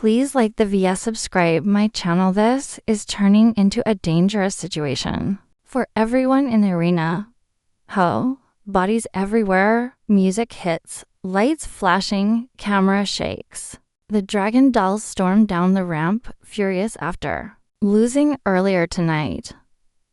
Please like the via subscribe my channel. This is turning into a dangerous situation for everyone in the arena. Bodies everywhere, music hits, lights flashing, camera shakes. The Dragon Dolls storm down the ramp, furious after losing earlier tonight.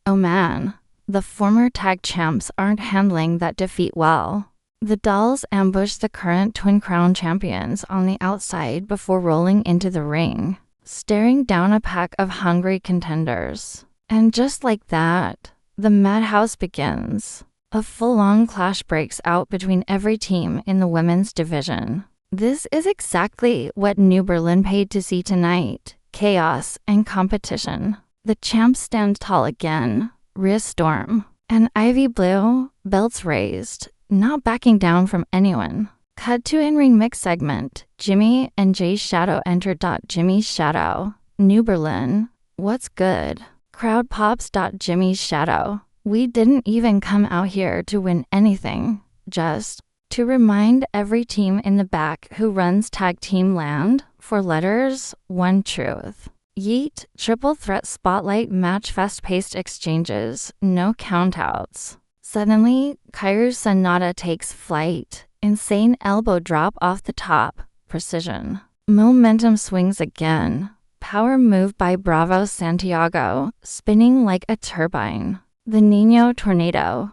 Oh man, the former tag champs aren't handling that defeat well. The Dolls ambush the current Twin Crown champions on the outside before rolling into the ring, staring down a pack of hungry contenders. And just like that, the madhouse begins. A full-on clash breaks out between every team in the women's division. This is exactly what New Berlin paid to see tonight: chaos and competition. The champs stand tall again, Rhea Storm and Ivy Blue, belts raised, not backing down from anyone. Cut to in-ring mix segment. Jimmy and Jay's Shadow enter. Jimmy's Shadow. New Berlin. What's good? Crowd pops. Jimmy's Shadow. We didn't even come out here to win anything. Just to remind every team in the back who runs Tag Team Land. 4 letters, 1 truth. Yeet. Triple threat spotlight match. Fast-paced exchanges. No countouts. Suddenly, Kaoru Sanada takes flight. Insane elbow drop off the top. Precision. Momentum swings again. Power move by Bravo Santiago, spinning like a turbine. The Nino Tornado.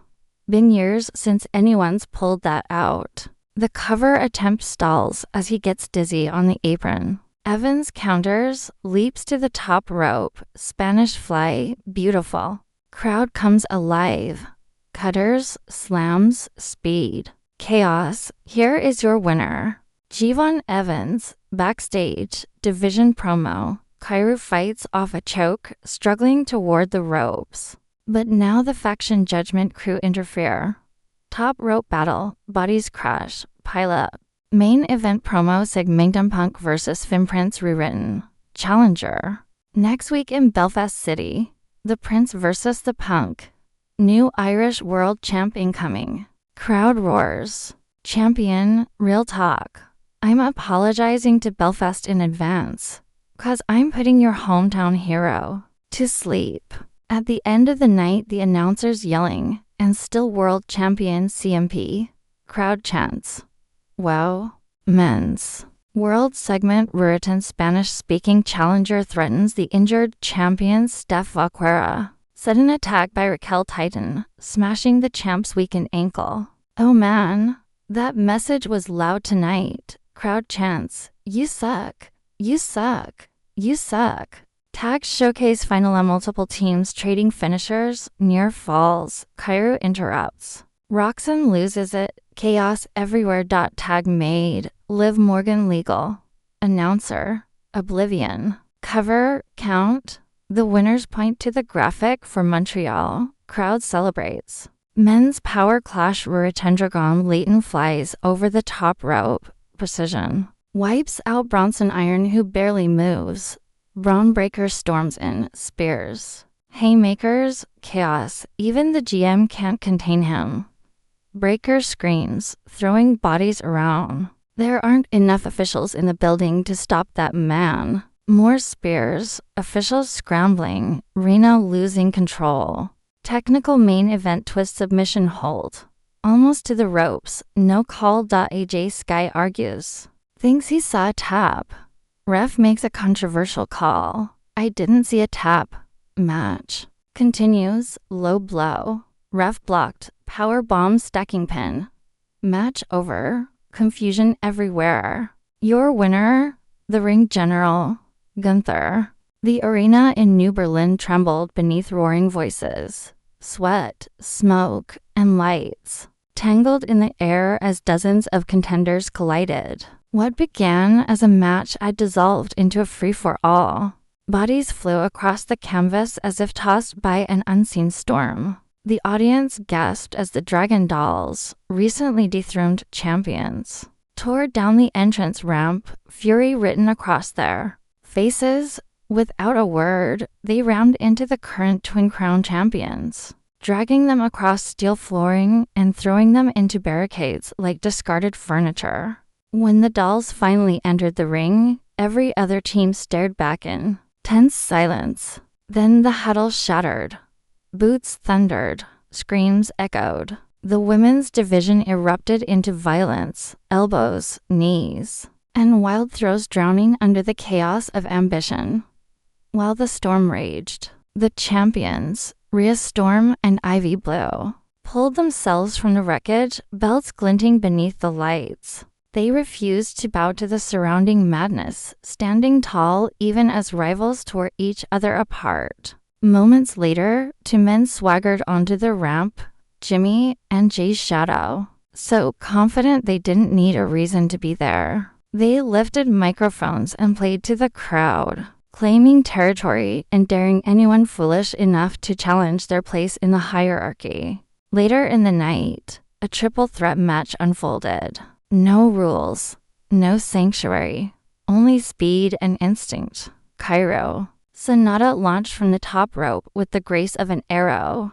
Been years since anyone's pulled that out. The cover attempt stalls as he gets dizzy on the apron. Evans counters, leaps to the top rope. Spanish fly, beautiful. Crowd comes alive. Cutters, slams, speed. Chaos. Here is your winner. Jevon Evans, backstage, division promo. Kaoru fights off a choke, struggling toward the ropes. But now the faction judgment crew interfere. Top rope battle, bodies crash, pile up. Main event promo: Segmentum Punk vs. Finn Prince rewritten. Challenger. Next week in Belfast City, the Prince vs. the Punk. New Irish World Champ incoming. Crowd roars. Champion, real talk. I'm apologizing to Belfast in advance, 'cause I'm putting your hometown hero to sleep. At the end of the night, the announcers yelling, and still world champion CMP. Crowd chants. Wow. Men's world segment. Ruritan Spanish-speaking challenger threatens the injured champion Steph Vaquera. Sudden attack by Raquel Titan, smashing the champ's weakened ankle. Oh man, that message was loud tonight. Crowd chants, you suck, you suck, you suck. Tag showcase final. Multiple teams trading finishers, near falls. Kaoru interrupts. Roxanne loses it. Chaos everywhere. Tag made. Liv Morgan legal. Announcer. Oblivion. Cover. Count. The winners point to the graphic for Montreal. Crowd celebrates. Men's power clash. Ruritandragon Leighton flies over the top rope. Precision. Wipes out Bronson Iron, who barely moves. Braun Breaker storms in. Spears. Haymakers. Chaos. Even the GM can't contain him. Breaker screams, throwing bodies around. There aren't enough officials in the building to stop that man. More spears, officials scrambling, Reno losing control. Technical main event twist submission hold. Almost to the ropes, no call. AJ Sky argues. Thinks he saw a tap. Ref makes a controversial call. I didn't see a tap. Match. Continues, low blow. Ref blocked, power bomb stacking pin. Match over, confusion everywhere. Your winner, the ring general, Gunther. The arena in New Berlin trembled beneath roaring voices. Sweat, smoke, and lights tangled in the air as dozens of contenders collided. What began as a match had dissolved into a free-for-all. Bodies flew across the canvas as if tossed by an unseen storm. The audience gasped as the Dragon Dolls, recently dethroned champions, tore down the entrance ramp, fury written across their faces. Without a word, they rammed into the current Twin Crown champions, dragging them across steel flooring and throwing them into barricades like discarded furniture. When the Dolls finally entered the ring, Every other team stared back in tense silence. Then the huddle shattered. Boots thundered. Screams echoed. The women's division erupted into violence, elbows, knees, and wild throws drowning under the chaos of ambition. While the storm raged, the champions, Rhea Storm and Ivy Blue, pulled themselves from the wreckage, belts glinting beneath the lights. They refused to bow to the surrounding madness, standing tall even as rivals tore each other apart. Moments later, two men swaggered onto the ramp, Jimmy and Jay's shadow, so confident they didn't need a reason to be there. They lifted microphones and played to the crowd, claiming territory and daring anyone foolish enough to challenge their place in the hierarchy. Later in the night, a triple threat match unfolded. No rules, no sanctuary, only speed and instinct. Cairo. Sonata launched from the top rope with the grace of an arrow.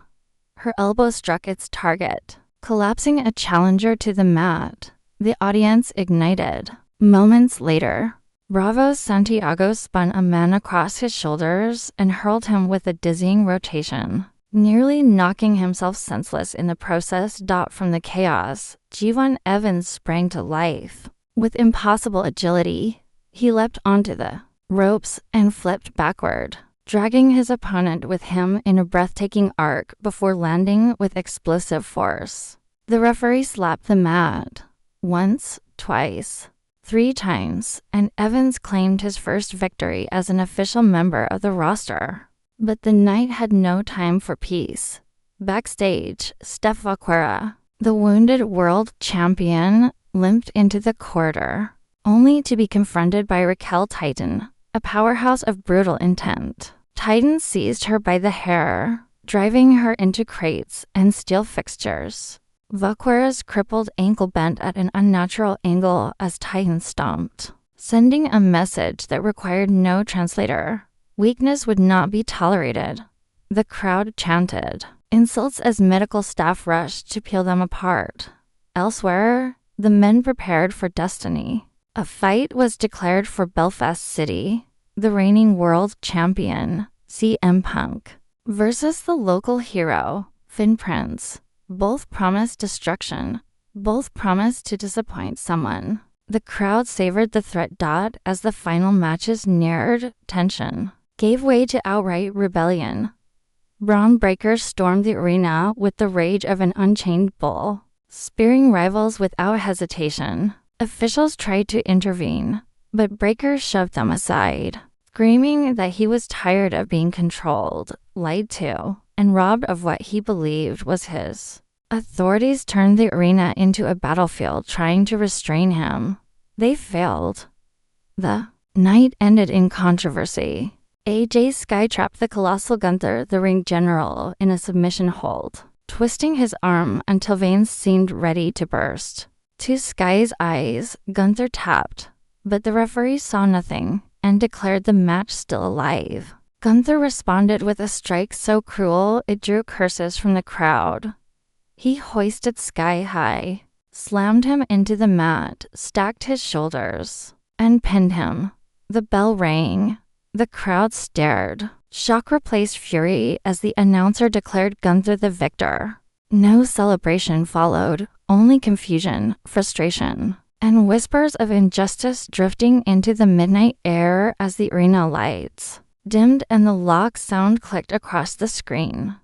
Her elbow struck its target, collapsing a challenger to the mat. The audience ignited. Moments later, Bravo Santiago spun a man across his shoulders and hurled him with a dizzying rotation, nearly knocking himself senseless in the process. From the chaos, G1 Evans sprang to life. With impossible agility, he leapt onto the ropes and flipped backward, dragging his opponent with him in a breathtaking arc before landing with explosive force. The referee slapped the mat. Once, twice, 3 times, and Evans claimed his first victory as an official member of the roster. But the night had no time for peace. Backstage, Steph Vaquera, the wounded world champion, limped into the corridor, only to be confronted by Raquel Titan, a powerhouse of brutal intent. Titan seized her by the hair, driving her into crates and steel fixtures. Vaquera's crippled ankle bent at an unnatural angle as Titan stomped, sending a message that required no translator. Weakness would not be tolerated. The crowd chanted insults as medical staff rushed to peel them apart. Elsewhere, the men prepared for destiny. A fight was declared for Belfast City, the reigning world champion, CM Punk, versus the local hero, Finn Prince. Both promised destruction. Both promised to disappoint someone. The crowd savored the threat. As the final matches neared, tension gave way to outright rebellion. Braun Breaker stormed the arena with the rage of an unchained bull, spearing rivals without hesitation. Officials tried to intervene, but Breaker shoved them aside, screaming that he was tired of being controlled, lied to, and robbed of what he believed was his. Authorities turned the arena into a battlefield trying to restrain him. They failed. The night ended in controversy. AJ skytrapped the colossal Gunther, the ring general, in a submission hold, twisting his arm until veins seemed ready to burst. To Sky's eyes, Gunther tapped, but the referee saw nothing and declared the match still alive. Gunther responded with a strike so cruel it drew curses from the crowd. He hoisted Sky high, slammed him into the mat, stacked his shoulders, and pinned him. The bell rang. The crowd stared. Shock replaced fury as the announcer declared Gunther the victor. No celebration followed, only confusion, frustration, and whispers of injustice drifting into the midnight air as the arena lights dimmed and the lock sound clicked across the screen.